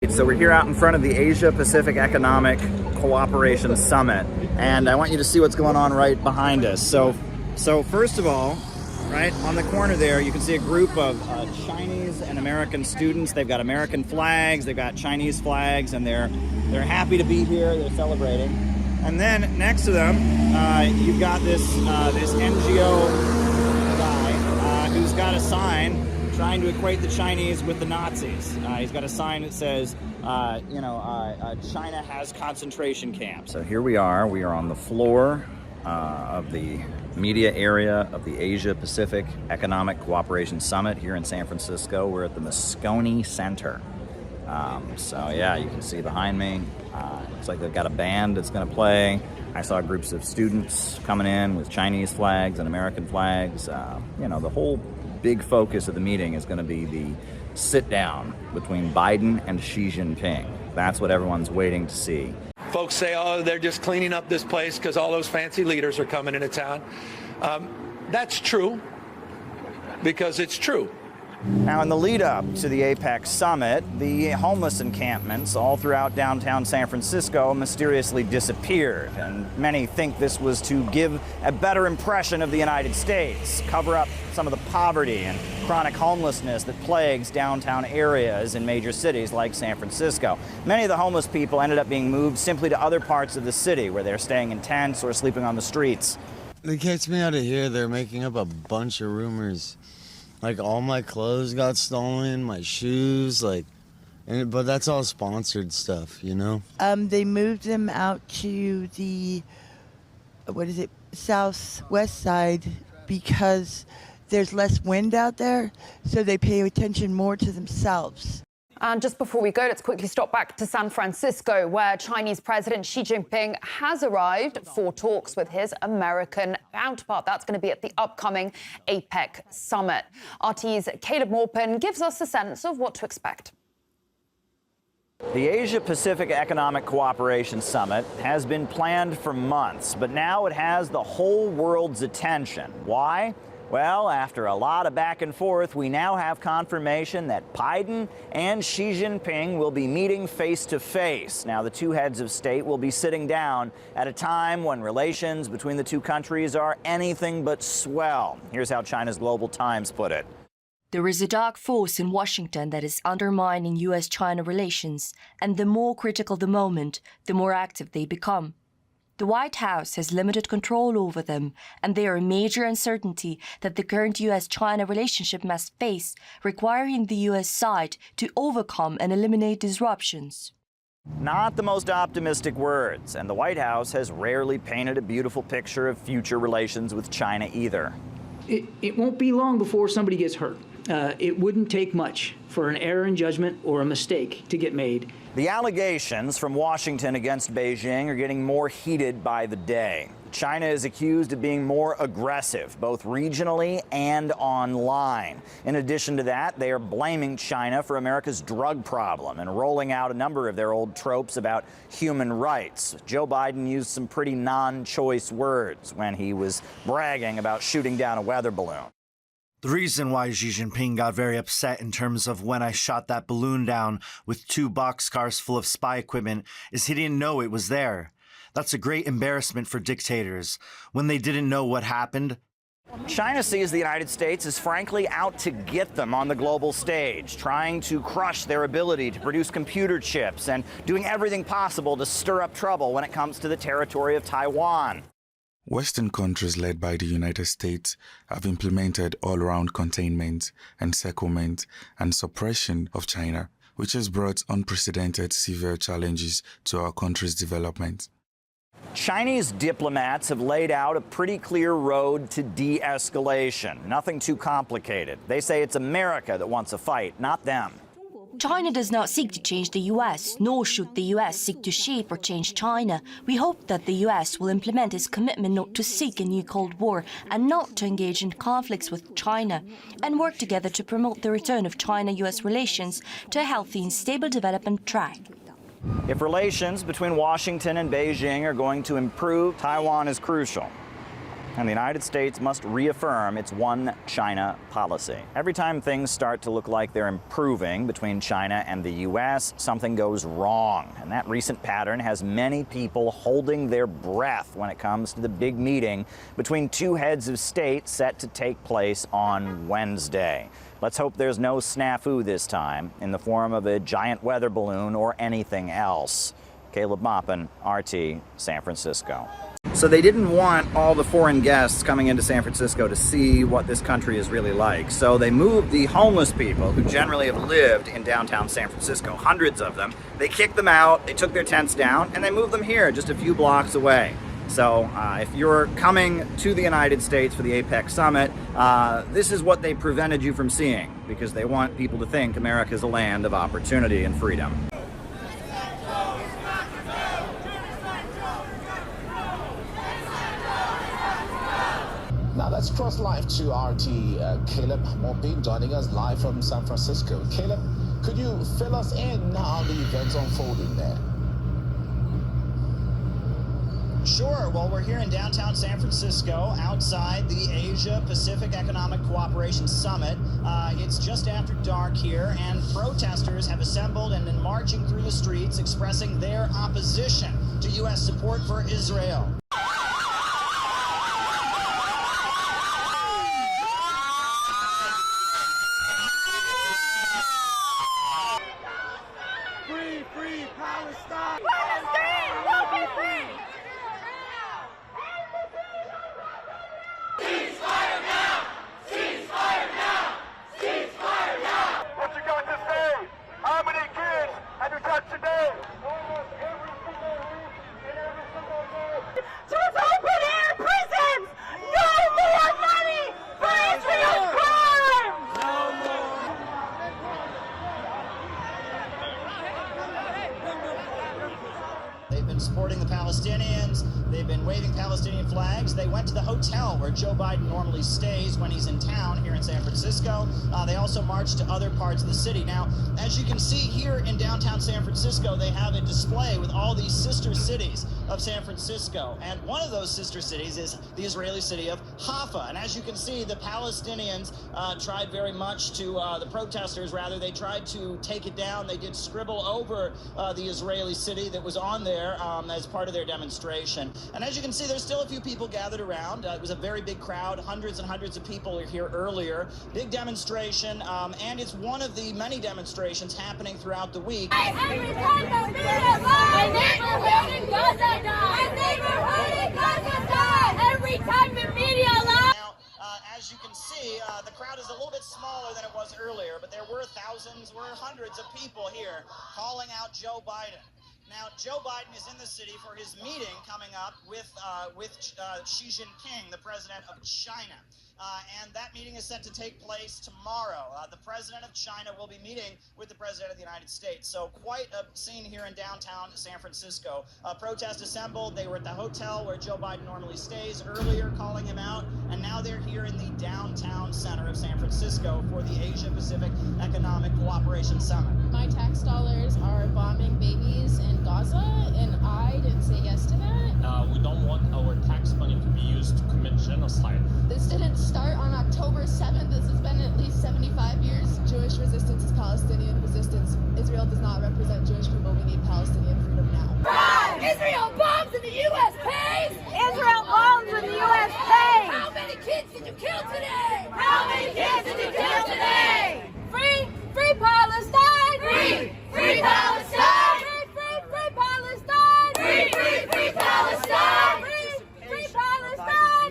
So we're here out in front of the Asia-Pacific Economic Cooperation Summit, and I want you to see what's going on right behind us. So first of all, right on the corner there, you can see a group of Chinese and American students. They've got American flags, they've got Chinese flags, and they're happy to be here. They're celebrating. And then next to them, you've got this NGO guy who's got a sign trying to equate the Chinese with the Nazis. He's got a sign that says, China has concentration camps. So here we are on the floor of the media area of the Asia-Pacific Economic Cooperation Summit here in San Francisco. We're at the Moscone Center. So yeah, you can see behind me, looks like they've got a band that's gonna play. I saw groups of students coming in with Chinese flags and American flags. The whole big focus of the meeting is going to be the sit-down between Biden and Xi Jinping. That's what everyone's waiting to see. Folks say, oh, they're just cleaning up this place because all those fancy leaders are coming into town. That's true, because it's true. Now, in the lead-up to the APEC Summit, the homeless encampments all throughout downtown San Francisco mysteriously disappeared, and many think this was to give a better impression of the United States, cover up some of the poverty and chronic homelessness that plagues downtown areas in major cities like San Francisco. Many of the homeless people ended up being moved simply to other parts of the city where they're staying in tents or sleeping on the streets. They kicked me out of here. They're making up a bunch of rumors. Like, all my clothes got stolen, my shoes, but that's all sponsored stuff, you know? They moved them out to the, southwest side because there's less wind out there, so they pay attention more to themselves. And just before we go, let's quickly stop back to San Francisco, where Chinese President Xi Jinping has arrived for talks with his American counterpart. That's going to be at the upcoming APEC Summit. RT's Caleb Maupin gives us a sense of what to expect. The Asia-Pacific Economic Cooperation Summit has been planned for months, but now it has the whole world's attention. Why? Well, after a lot of back and forth, we now have confirmation that Biden and Xi Jinping will be meeting face-to-face. Now, the two heads of state will be sitting down at a time when relations between the two countries are anything but swell. Here's how China's Global Times put it. There is a dark force in Washington that is undermining U.S.-China relations, and the more critical the moment, the more active they become. The White House has limited control over them, and they are a major uncertainty that the current U.S.-China relationship must face, requiring the U.S. side to overcome and eliminate disruptions. Not the most optimistic words, and the White House has rarely painted a beautiful picture of future relations with China either. It won't be long before somebody gets hurt. It wouldn't take much for an error in judgment or a mistake to get made. The allegations from Washington against Beijing are getting more heated by the day. China is accused of being more aggressive, both regionally and online. In addition to that, they are blaming China for America's drug problem and rolling out a number of their old tropes about human rights. Joe Biden used some pretty non-choice words when he was bragging about shooting down a weather balloon. The reason why Xi Jinping got very upset in terms of when I shot that balloon down with 2 boxcars full of spy equipment is he didn't know it was there. That's a great embarrassment for dictators when they didn't know what happened. China sees the United States as frankly out to get them on the global stage, trying to crush their ability to produce computer chips and doing everything possible to stir up trouble when it comes to the territory of Taiwan. Western countries led by the United States have implemented all-round containment, encirclement, and suppression of China, which has brought unprecedented severe challenges to our country's development. Chinese diplomats have laid out a pretty clear road to de-escalation. Nothing too complicated. They say it's America that wants a fight, not them. China does not seek to change the U.S., nor should the U.S. seek to shape or change China. We hope that the U.S. will implement its commitment not to seek a new Cold War and not to engage in conflicts with China, and work together to promote the return of China-U.S. relations to a healthy and stable development track. If relations between Washington and Beijing are going to improve, Taiwan is crucial. And the United States must reaffirm its one China policy. Every time things start to look like they're improving between China and the U.S., something goes wrong. And that recent pattern has many people holding their breath when it comes to the big meeting between two heads of state set to take place on Wednesday. Let's hope there's no snafu this time in the form of a giant weather balloon or anything else. Caleb Maupin, RT, San Francisco. So they didn't want all the foreign guests coming into San Francisco to see what this country is really like. So they moved the homeless people who generally have lived in downtown San Francisco, hundreds of them. They kicked them out, they took their tents down, and they moved them here just a few blocks away. So if you're coming to the United States for the APEC Summit, this is what they prevented you from seeing, because they want people to think America's a land of opportunity and freedom. Now let's cross live to RT Caleb Maupin joining us live from San Francisco. Caleb, could you fill us in how the events unfolding there? Sure. Well, we're here in downtown San Francisco outside the Asia-Pacific Economic Cooperation Summit. It's just after dark here, and protesters have assembled and been marching through the streets expressing their opposition to U.S. support for Israel. Free Palestine! Palestine will be free! Ceasefire now! Ceasefire now! Ceasefire now! What you got to say? How many kids have you touched today? Almost every single week and every single day. Just open air prisons! No more money for Israel's crimes! No more! They've been supporting the Palestinians. They've been waving Palestinian flags. They went to the hotel where Joe Biden normally stays when he's in town here in San Francisco. They also marched to other parts of the city. Now, as you can see here in downtown San Francisco, they have a display with all these sister cities of San Francisco. And one of those sister cities is the Israeli city of Haifa. And as you can see, the Palestinians tried very much to, the protesters rather, they tried to take it down. They did scribble over the Israeli city that was on there as part of their demonstration. And as you can see, there's still a few people gathered around. It was a very big crowd. Hundreds and hundreds of people are here earlier. Big demonstration, and it's one of the many demonstrations happening throughout the week. Every time the media lies, my neighborhood in Gaza dies. My neighborhood in Gaza dies. Every time the media lies. As you can see, the crowd is a little bit smaller than it was earlier, but there were thousands, hundreds of people here calling out Joe Biden. Now, Joe Biden is in the city for his meeting coming up with Xi Jinping, the president of China. And that meeting is set to take place tomorrow. The president of China will be meeting with the president of the United States. So quite a scene here in downtown San Francisco. Protest assembled. They were at the hotel where Joe Biden normally stays earlier, calling him out. And now they're here in the downtown center of San Francisco for the Asia-Pacific Economic Cooperation Summit. My tax dollars are bombing babies in Gaza, and I didn't say yes to that. We don't want our tax money to be used to commit genocide. This didn't start on October 7th. This has been at least 75 years. Jewish resistance is Palestinian resistance. Israel does not represent Jewish people. We need Palestinian freedom now. Run! Israel bombs and the U.S. pays! Israel bombs and the U.S. pays! How many kids did you kill today? How many kids did you kill today? Free Palestine! Free Palestine! Free Palestine! Free Palestine! Free Palestine! Free Palestine!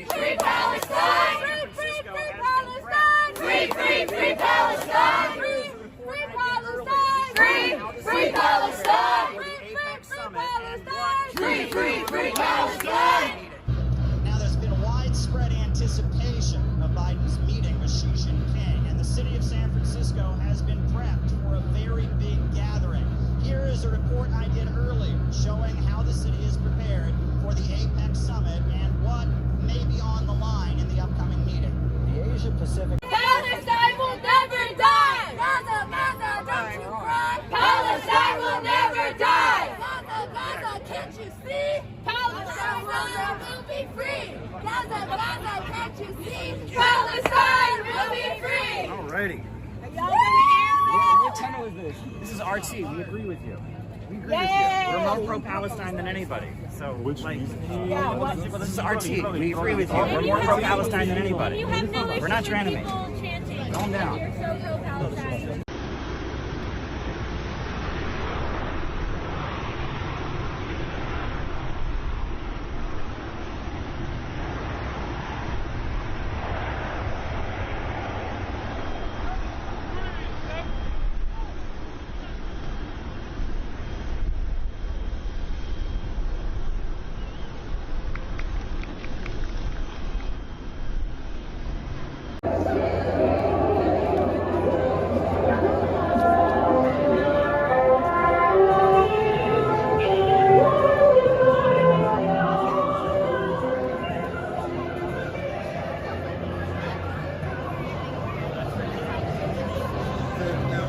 Free Palestine! Free Palestine! Free Palestine! Free Palestine! Free Palestine! Now, there's been widespread anticipation of Biden's meeting with Xi Jinping, and the city of San Francisco has been prepped for a very big gathering. Here is a report I did earlier showing how the city is prepared for the APEC Summit and what may be on the line in the upcoming meeting. The Asia-Pacific... Palestine will never die! Gaza, don't you cry! Palestine will never die! Gaza, can't you see? Palestine will be free! This is RT. We agree with you. We agree with you. We're more pro-Palestine than anybody. So, well, this is RT. We agree with you. We're more pro-Palestine than anybody. We're not your enemy. Calm down. You're so pro-Palestine.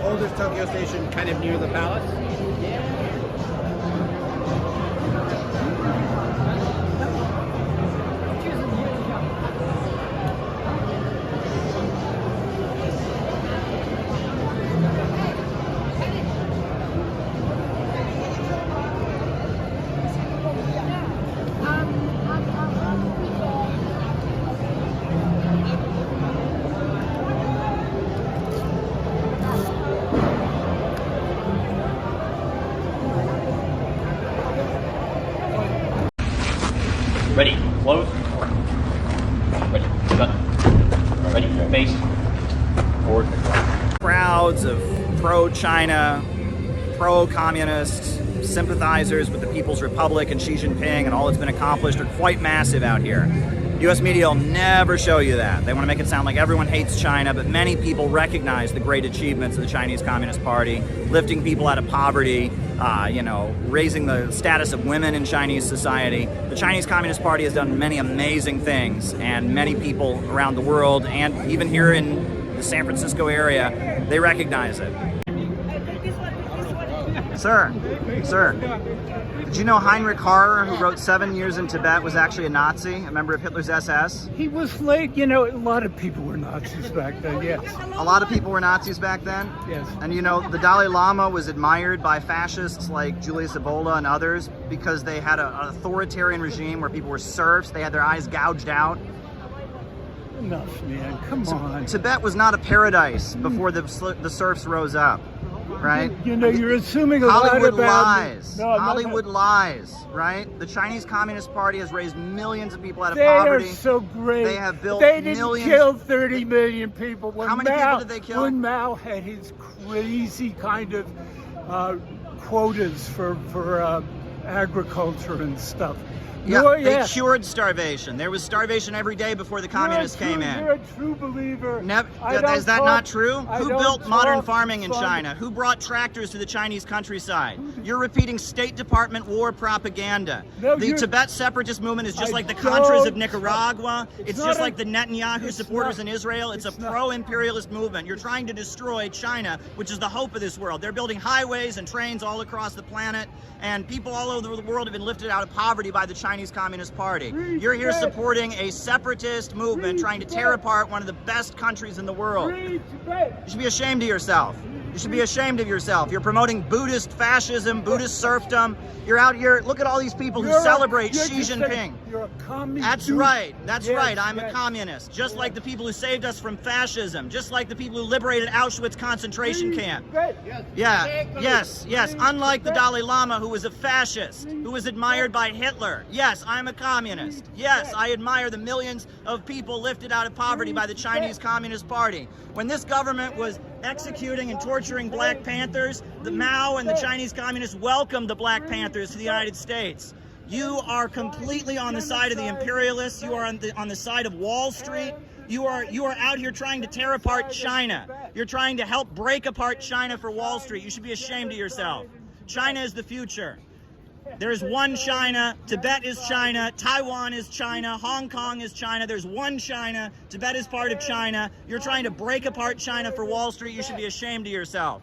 Oldest Tokyo station, kind of near the palace. Ready, close, ready, gun, ready, face, forward. Crowds of pro-China, pro-communist sympathizers with the People's Republic and Xi Jinping and all that's been accomplished are quite massive out here. U.S. media will never show you that. They want to make it sound like everyone hates China, but many people recognize the great achievements of the Chinese Communist Party, lifting people out of poverty, raising the status of women in Chinese society. The Chinese Communist Party has done many amazing things, and many people around the world, and even here in the San Francisco area, they recognize it. Sir, did you know Heinrich Harrer, who wrote 7 Years in Tibet, was actually a Nazi, a member of Hitler's SS? He was late, a lot of people were Nazis back then, yes. A lot of people were Nazis back then? Yes. And the Dalai Lama was admired by fascists like Julius Evola and others because they had an authoritarian regime where people were serfs, they had their eyes gouged out. Enough, man, come on. Tibet was not a paradise before the serfs rose up. Right? You're assuming a lot about lies. No, Hollywood lies, right? The Chinese Communist Party has raised millions of people out of they poverty. They are so great. They have built millions. They didn't kill 30 million people. How many people did they kill? When Mao had his crazy kind of quotas for agriculture and stuff. Yeah, they cured starvation. There was starvation every day before the communists came in. You're a true believer. Is that not true? Who built modern farming in China? Who brought tractors to the Chinese countryside? You're repeating State Department war propaganda. The Tibet separatist movement is just like the Contras of Nicaragua. It's just like the Netanyahu supporters in Israel. It's a pro-imperialist movement. You're trying to destroy China, which is the hope of this world. They're building highways and trains all across the planet, and people all over the world have been lifted out of poverty by the Chinese Communist Party. You're here supporting a separatist movement trying to tear apart one of the best countries in the world. You should be ashamed of yourself. You should be ashamed of yourself. You're promoting Buddhist fascism, Buddhist serfdom. You're out here, look at all these people who celebrate Xi Jinping. You're a communist. That's right. That's right. I'm a communist. Just like the people who saved us from fascism. Just like the people who liberated Auschwitz concentration camp. Yes. Unlike the Dalai Lama, who was a fascist, who was admired by Hitler. Yes, I'm a communist. Yes, I admire the millions of people lifted out of poverty by the Chinese Communist Party. When this government was executing and torturing Black Panthers, the Mao and the Chinese Communists welcomed the Black Panthers to the United States. You are completely on the side of the imperialists. You are on the side of Wall Street. You are out here trying to tear apart China. You're trying to help break apart China for Wall Street. You should be ashamed of yourself. China is the future. There's one China. Tibet is China. Taiwan is China. Hong Kong is China. There's one China. Tibet is part of China. You're trying to break apart China for Wall Street. You should be ashamed of yourself.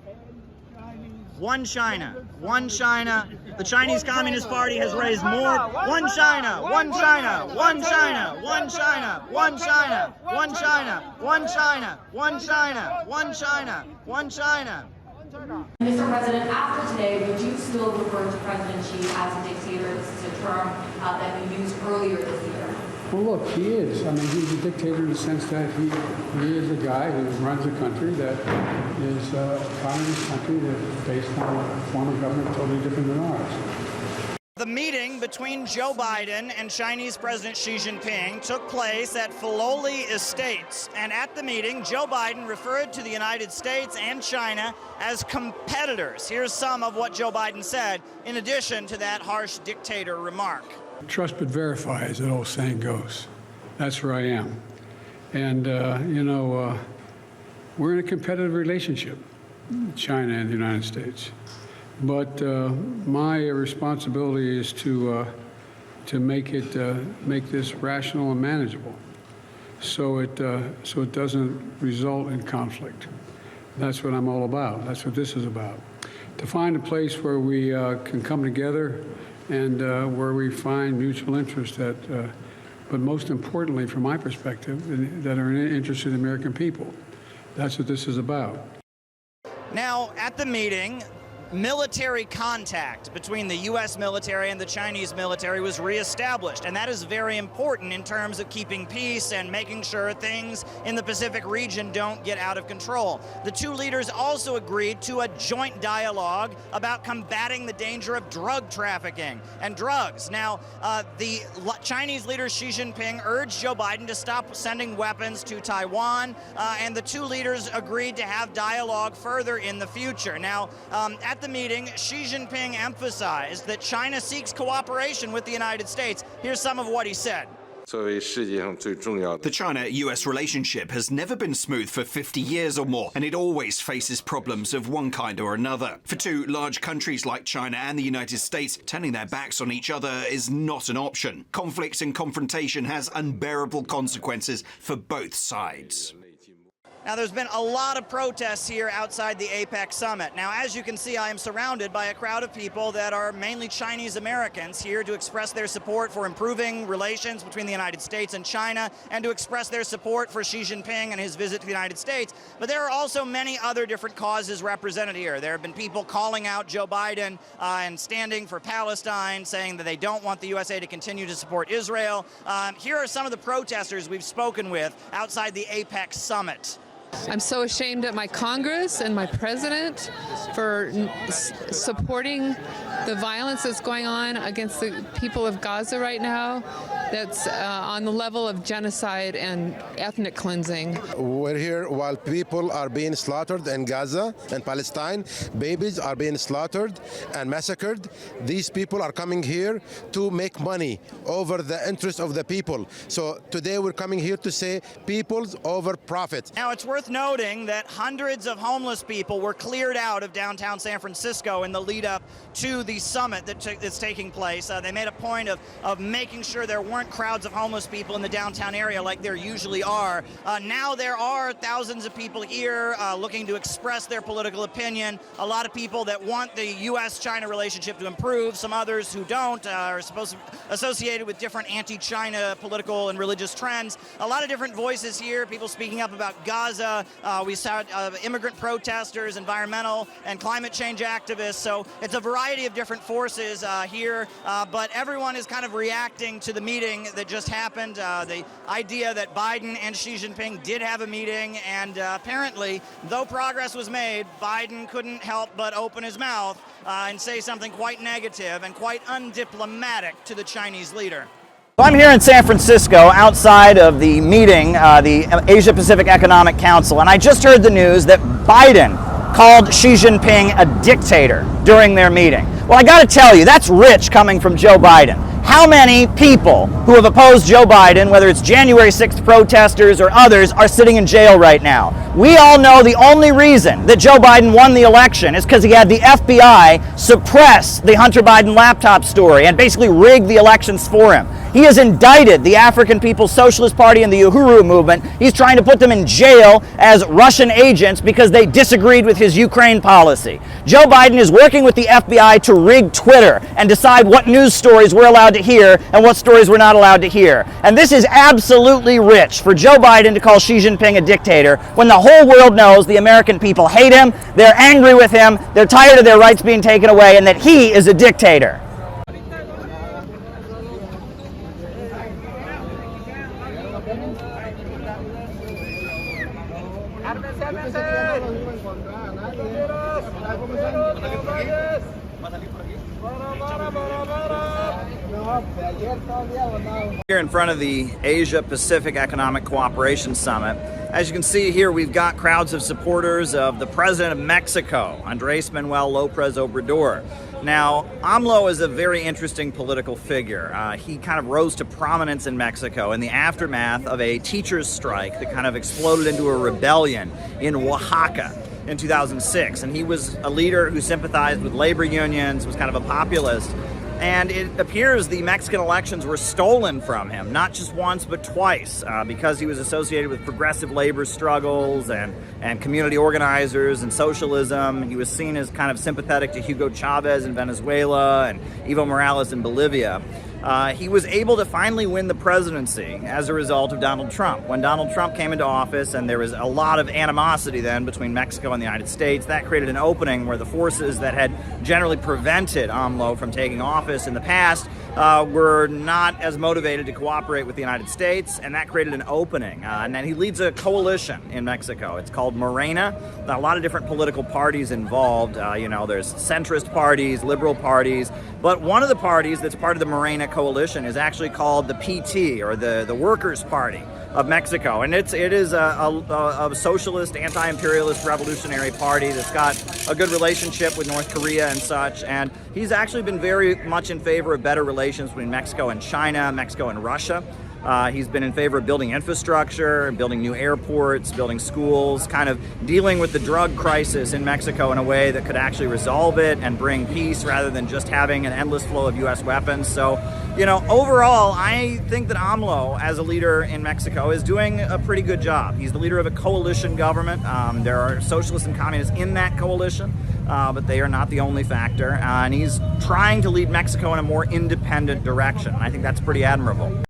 One China. One China. The Chinese Communist Party has raised more. One China. One China. One China. One China. One China. One China. One China. One China. One China. One China. Mr. President, after today, would you still refer to President Xi as a dictator? This is a term that you used earlier this year. Well, look, he is. I mean, he's a dictator in the sense that he is a guy who runs a country that is a communist country that's based on a form of government totally different than ours. The meeting between Joe Biden and Chinese President Xi Jinping took place at Filoli Estates. And at the meeting, Joe Biden referred to the United States and China as competitors. Here's some of what Joe Biden said, in addition to that harsh dictator remark. Trust but verify, as that old saying goes. That's where I am. And, we're in a competitive relationship, China and the United States. But my responsibility is to make this rational and manageable, so it doesn't result in conflict. That's what I'm all about. That's what this is about. To find a place where we can come together and where we find mutual interest but most importantly, from my perspective, that are in the interest of the American people. That's what this is about. Now, at the meeting, military contact between the U.S. military and the Chinese military was reestablished, and that is very important in terms of keeping peace and making sure things in the Pacific region don't get out of control. The two leaders also agreed to a joint dialogue about combating the danger of drug trafficking and drugs. Now, the Chinese leader Xi Jinping urged Joe Biden to stop sending weapons to Taiwan, and the two leaders agreed to have dialogue further in the future. Now, at the meeting, Xi Jinping emphasized that China seeks cooperation with the United States. Here's some of what he said. The China-US relationship has never been smooth for 50 years or more, and it always faces problems of one kind or another. For two large countries like China and the United States, turning their backs on each other is not an option. Conflict and confrontation has unbearable consequences for both sides. Now, there's been a lot of protests here outside the APEC Summit. Now, as you can see, I am surrounded by a crowd of people that are mainly Chinese Americans here to express their support for improving relations between the United States and China and to express their support for Xi Jinping and his visit to the United States. But there are also many other different causes represented here. There have been people calling out Joe Biden and standing for Palestine, saying that they don't want the USA to continue to support Israel. Here are some of the protesters we've spoken with outside the APEC Summit. I'm so ashamed at my Congress and my president for supporting the violence that's going on against the people of Gaza right now. That's on the level of genocide and ethnic cleansing. We're here while people are being slaughtered in Gaza and Palestine. Babies are being slaughtered and massacred. These people are coming here to make money over the interest of the people. So today we're coming here to say people's over profit. Now, it's worth noting that hundreds of homeless people were cleared out of downtown San Francisco in the lead up to the summit that's taking place. They made a point of making sure there weren't crowds of homeless people in the downtown area like there usually are. Now there are thousands of people here looking to express their political opinion. A lot of people that want the U.S.-China relationship to improve, some others who don't are associated with different anti-China political and religious trends. A lot of different voices here, people speaking up about Gaza. We saw immigrant protesters, environmental and climate change activists. So it's a variety of different forces here, but everyone is kind of reacting to the meeting that just happened. The idea that Biden and Xi Jinping did have a meeting, and apparently, though progress was made, Biden couldn't help but open his mouth and say something quite negative and quite undiplomatic to the Chinese leader. I'm here in San Francisco outside of the meeting, the Asia-Pacific Economic Council, and I just heard the news that Biden called Xi Jinping a dictator during their meeting. Well, I got to tell you, that's rich coming from Joe Biden. How many people who have opposed Joe Biden, whether it's January 6th protesters or others, are sitting in jail right now? We all know the only reason that Joe Biden won the election is because he had the FBI suppress the Hunter Biden laptop story and basically rig the elections for him. He has indicted the African People's Socialist Party and the Uhuru movement. He's trying to put them in jail as Russian agents because they disagreed with his Ukraine policy. Joe Biden is working with the FBI to rig Twitter and decide what news stories we're allowed allowed to hear and what stories we're not allowed to hear. And this is absolutely rich for Joe Biden to call Xi Jinping a dictator when the whole world knows the American people hate him, they're angry with him, they're tired of their rights being taken away, and that he is a dictator. Here in front of the Asia Pacific Economic Cooperation Summit, as you can see here, we've got crowds of supporters of the President of Mexico, Andrés Manuel López Obrador. Now, AMLO is a very interesting political figure. He kind of rose to prominence in Mexico in the aftermath of a teachers' strike that kind of exploded into a rebellion in Oaxaca in 2006. And he was a leader who sympathized with labor unions, was kind of a populist. And it appears the Mexican elections were stolen from him, not just once, but twice, because he was associated with progressive labor struggles and community organizers and socialism. He was seen as kind of sympathetic to Hugo Chavez in Venezuela and Evo Morales in Bolivia. He was able to finally win the presidency as a result of Donald Trump. When Donald Trump came into office, and there was a lot of animosity then between Mexico and the United States, that created an opening where the forces that had generally prevented AMLO from taking office in the past were not as motivated to cooperate with the United States, and that created an opening. And then he leads a coalition in Mexico. It's called Morena. A lot of different political parties involved. There's centrist parties, liberal parties, but one of the parties that's part of the Morena coalition is actually called the PT, or the Workers' Party of Mexico, and it is a socialist, anti-imperialist, revolutionary party that's got a good relationship with North Korea and such. And he's actually been very much in favor of better relations between Mexico and China, Mexico and Russia. He's been in favor of building infrastructure, building new airports, building schools, kind of dealing with the drug crisis in Mexico in a way that could actually resolve it and bring peace rather than just having an endless flow of U.S. weapons. So, overall, I think that AMLO, as a leader in Mexico, is doing a pretty good job. He's the leader of a coalition government. There are socialists and communists in that coalition, but they are not the only factor. And he's trying to lead Mexico in a more independent direction. I think that's pretty admirable.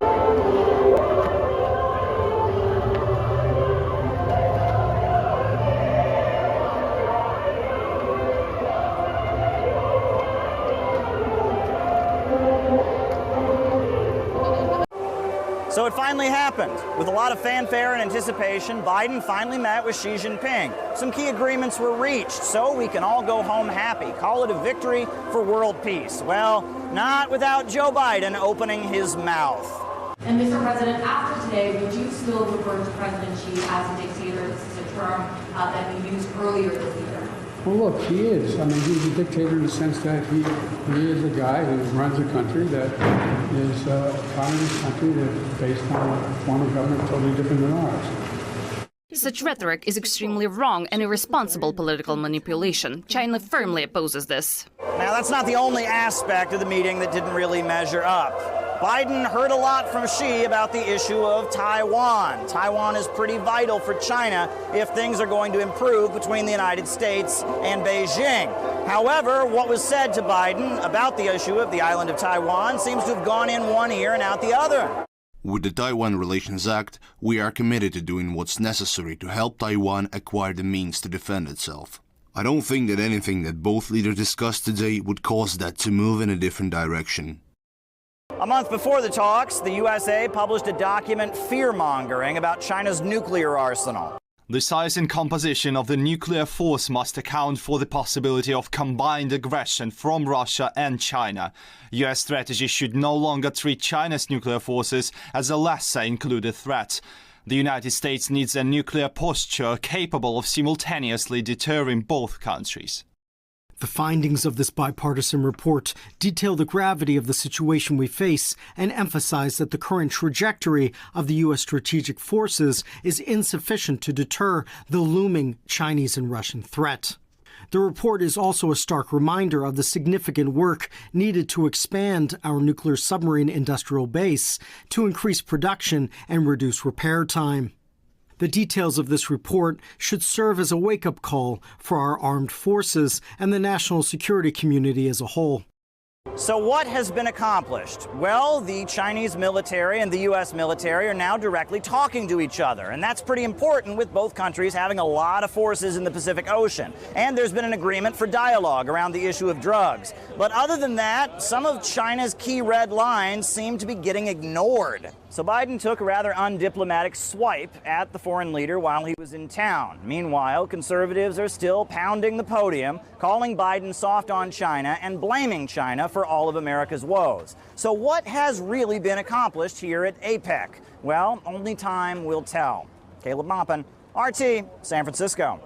So it finally happened. With a lot of fanfare and anticipation, Biden finally met with Xi Jinping. Some key agreements were reached, so we can all go home happy. Call it a victory for world peace. Well, not without Joe Biden opening his mouth. And Mr. President, after today, would you still refer to President Xi as a dictator? This is a term that we used earlier this year. Well, look, he is. I mean, he's a dictator in the sense that he is a guy who runs a country that is a communist country that's based on a form of government totally different than ours. Such rhetoric is extremely wrong and irresponsible political manipulation. China firmly opposes this. Now, that's not the only aspect of the meeting that didn't really measure up. Biden heard a lot from Xi about the issue of Taiwan. Taiwan is pretty vital for China if things are going to improve between the United States and Beijing. However, what was said to Biden about the issue of the island of Taiwan seems to have gone in one ear and out the other. With the Taiwan Relations Act, we are committed to doing what's necessary to help Taiwan acquire the means to defend itself. I don't think that anything that both leaders discussed today would cause that to move in a different direction. A month before the talks, the USA published a document fear-mongering about China's nuclear arsenal. The size and composition of the nuclear force must account for the possibility of combined aggression from Russia and China. US strategy should no longer treat China's nuclear forces as a lesser included threat. The United States needs a nuclear posture capable of simultaneously deterring both countries. The findings of this bipartisan report detail the gravity of the situation we face and emphasize that the current trajectory of the U.S. strategic forces is insufficient to deter the looming Chinese and Russian threat. The report is also a stark reminder of the significant work needed to expand our nuclear submarine industrial base to increase production and reduce repair time. The details of this report should serve as a wake-up call for our armed forces and the national security community as a whole. So what has been accomplished? Well, the Chinese military and the U.S. military are now directly talking to each other, and that's pretty important with both countries having a lot of forces in the Pacific Ocean. And there's been an agreement for dialogue around the issue of drugs. But other than that, some of China's key red lines seem to be getting ignored. So Biden took a rather undiplomatic swipe at the foreign leader while he was in town. Meanwhile, conservatives are still pounding the podium, calling Biden soft on China and blaming China for all of America's woes. So what has really been accomplished here at APEC? Well, only time will tell. Caleb Maupin, RT, San Francisco.